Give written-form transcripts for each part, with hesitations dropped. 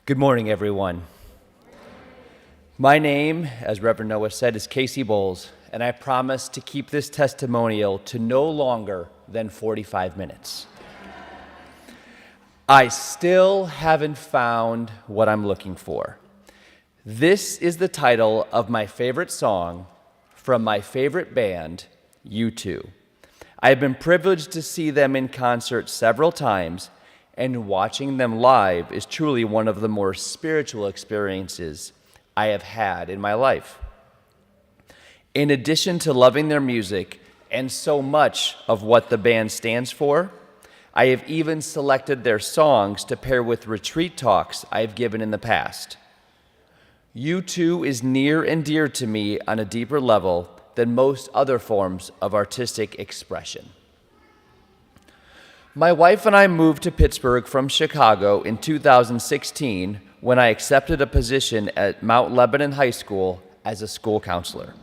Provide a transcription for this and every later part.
Good morning, everyone. My name, as Reverend Noah said, is Casey Bowles, and I promise to keep this testimonial to no longer than 45 minutes. I still haven't found what I'm looking for. This is the title of my favorite song from my favorite band, U2. I have been privileged to see them in concert several times, and watching them live is truly one of the more spiritual experiences I have had in my life. In addition to loving their music and so much of what the band stands for, I have even selected their songs to pair with retreat talks I have given in the past. U2 is near and dear to me on a deeper level than most other forms of artistic expression. My wife and I moved to Pittsburgh from Chicago in 2016 when I accepted a position at Mount Lebanon High School as a school counselor.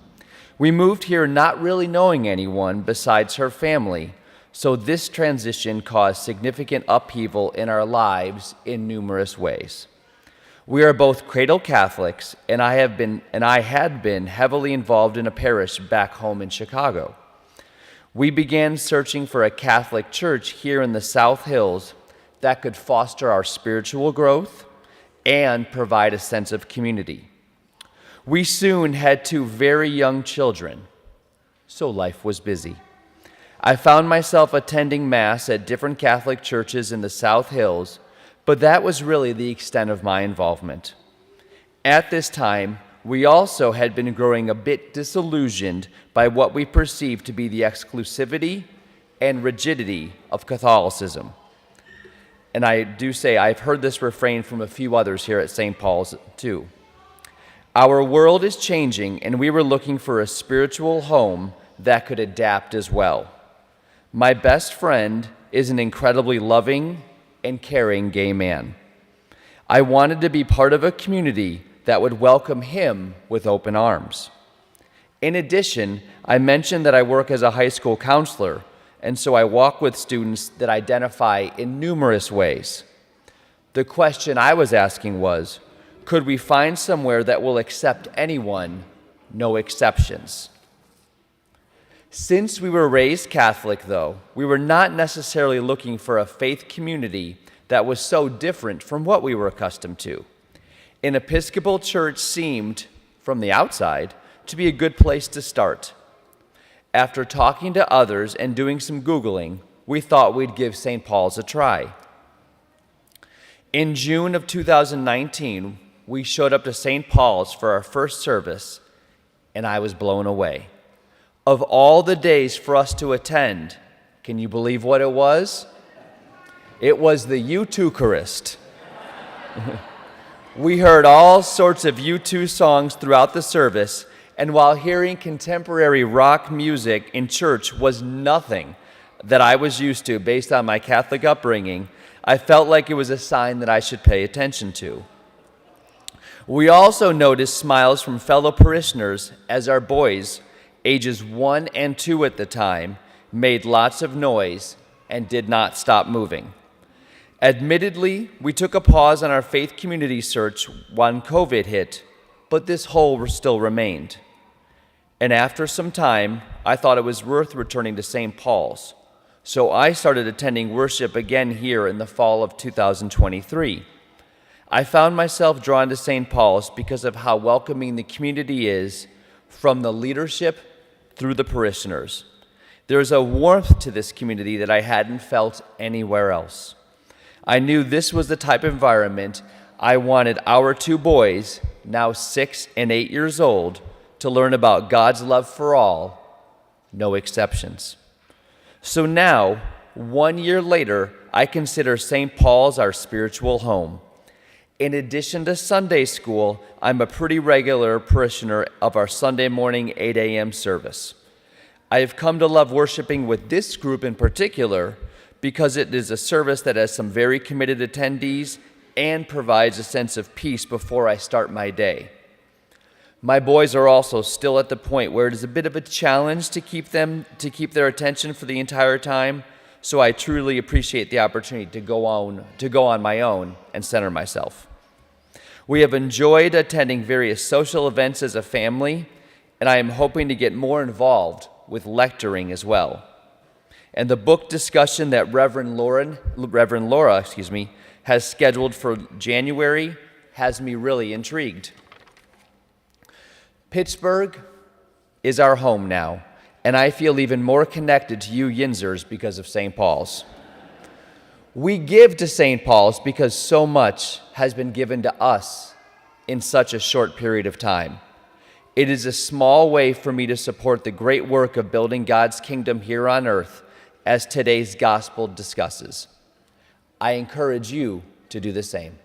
We moved here not really knowing anyone besides her family, so this transition caused significant upheaval in our lives in numerous ways. We are both cradle Catholics, and I had been heavily involved in a parish back home in Chicago. We began searching for a Catholic church here in the South Hills that could foster our spiritual growth and provide a sense of community. We soon had 2 very young children, so life was busy. I found myself attending Mass at different Catholic churches in the South Hills, but that was really the extent of my involvement. At this time, we also had been growing a bit disillusioned by what we perceived to be the exclusivity and rigidity of Catholicism. And I do say I've heard this refrain from a few others here at St. Paul's too. Our world is changing, and we were looking for a spiritual home that could adapt as well. My best friend is an incredibly loving and caring gay man. I wanted to be part of a community that would welcome him with open arms. In addition, I mentioned that I work as a high school counselor, and so I walk with students that identify in numerous ways. The question I was asking was, could we find somewhere that will accept anyone, no exceptions? Since we were raised Catholic, though, we were not necessarily looking for a faith community that was so different from what we were accustomed to. An Episcopal church seemed, from the outside, to be a good place to start. After talking to others and doing some Googling, we thought we'd give St. Paul's a try. In June of 2019, we showed up to St. Paul's for our first service, and I was blown away. Of all the days for us to attend, can you believe what it was? It was the Eucharist. We heard all sorts of U2 songs throughout the service, and while hearing contemporary rock music in church was nothing that I was used to based on my Catholic upbringing, I felt like it was a sign that I should pay attention to. We also noticed smiles from fellow parishioners as our boys, ages 1 and 2 at the time, made lots of noise and did not stop moving. Admittedly, we took a pause on our faith community search when COVID hit, but this hole still remained. And after some time, I thought it was worth returning to St. Paul's, so I started attending worship again here in the fall of 2023. I found myself drawn to St. Paul's because of how welcoming the community is, from the leadership through the parishioners. There's a warmth to this community that I hadn't felt anywhere else. I knew this was the type of environment I wanted our 2 boys, now 6 and 8 years old, to learn about God's love for all, no exceptions. So now, 1 year later, I consider St. Paul's our spiritual home. In addition to Sunday school, I'm a pretty regular parishioner of our Sunday morning 8 a.m. service. I have come to love worshiping with this group in particular because it is a service that has some very committed attendees and provides a sense of peace before I start my day. My boys are also still at the point where it is a bit of a challenge to keep their attention for the entire time, so I truly appreciate the opportunity to go on my own and center myself. We have enjoyed attending various social events as a family, and I am hoping to get more involved with lecturing as well. And the book discussion that Reverend Laura has scheduled for January has me really intrigued. Pittsburgh is our home now, and I feel even more connected to you Yinzers because of St. Paul's. We give to St. Paul's because so much has been given to us in such a short period of time. It is a small way for me to support the great work of building God's kingdom here on earth, as today's gospel discusses. I encourage you to do the same.